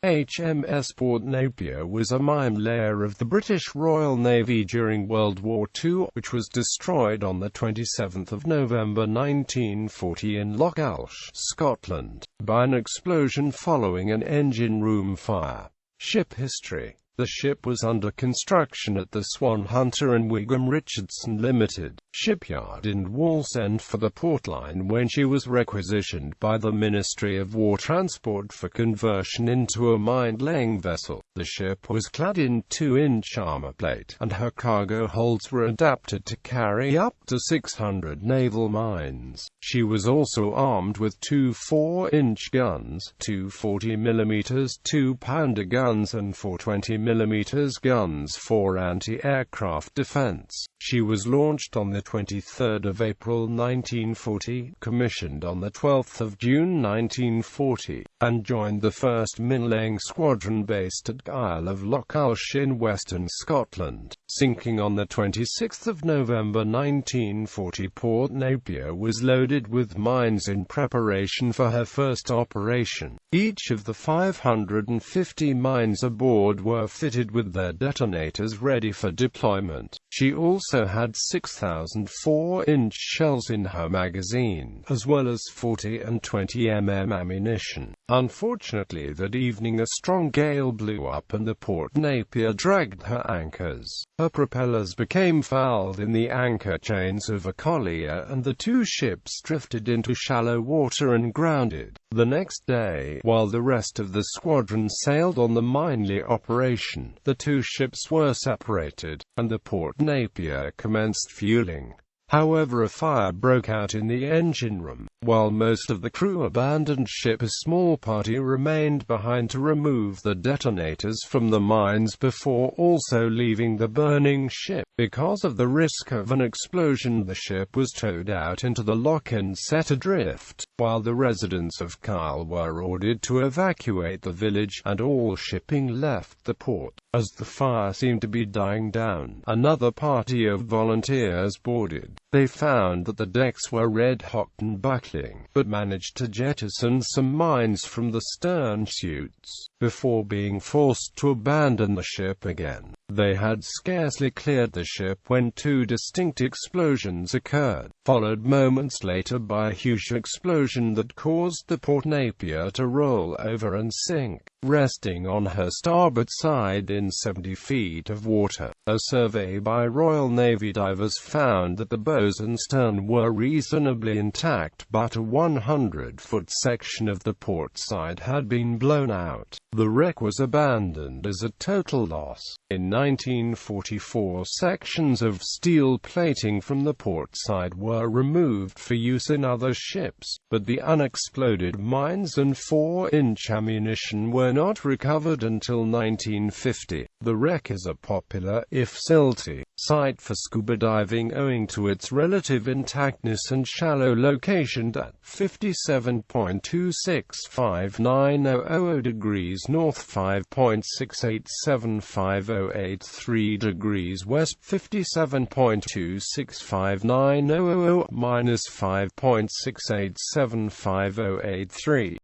HMS Port Napier was a minelayer of the British Royal Navy during World War II, which was destroyed on 27 November 1940 in Loch Alsh, Scotland, by an explosion following an engine room fire. Ship history. The ship was under construction at the Swan Hunter and Wigham Richardson Limited shipyard in Wallsend for the Port Line when she was requisitioned by the Ministry of War Transport for conversion into a mine-laying vessel. The ship was clad in 2-inch armor plate, and her cargo holds were adapted to carry up to 600 naval mines. She was also armed with two 4-inch guns, two 40mm 2-pounder guns and four 20mm guns for anti-aircraft defense. She was launched on the 23rd of April 1940, commissioned on the 12th of June 1940, and joined the 1st Minlaying Squadron based at Isle of Loch Alsh in western Scotland. Sinking on the 26th of November 1940, Port Napier was loaded with mines in preparation for her first operation. Each of the 550 mines aboard were fitted with their detonators ready for deployment. She also had 6,000 4-inch shells in her magazine, as well as 40 and 20 mm ammunition. Unfortunately, that evening a strong gale blew up and the Port Napier dragged her anchors. Her propellers became fouled in the anchor chains of a collier, and the two ships drifted into shallow water and grounded. The next day, while the rest of the squadron sailed on the minelay operation, the two ships were separated, and the Port Napier commenced fueling. However, a fire broke out in the engine room. While most of the crew abandoned ship, a small party remained behind to remove the detonators from the mines before also leaving the burning ship. Because of the risk of an explosion, the ship was towed out into the loch and set adrift, while the residents of Kyle were ordered to evacuate the village, and all shipping left the port. As the fire seemed to be dying down, another party of volunteers boarded. They found that the decks were red-hot and buckling, but managed to jettison some mines from the stern chutes, before being forced to abandon the ship again. They had scarcely cleared the ship when two distinct explosions occurred, followed moments later by a huge explosion that caused the Port Napier to roll over and sink, resting on her starboard side in 70 feet of water. A survey by Royal Navy divers found that the bows and stern were reasonably intact, but a 100-foot section of the port side had been blown out. The wreck was abandoned as a total loss. In 1944, sections of steel plating from the port side were removed for use in other ships, but the unexploded mines and 4-inch ammunition were not recovered until 1950. The wreck is a popular, if silty, site for scuba diving owing to its relative intactness and shallow location at 57.265900 degrees north, 5.687583 degrees west, 57.265900 minus 5.687583.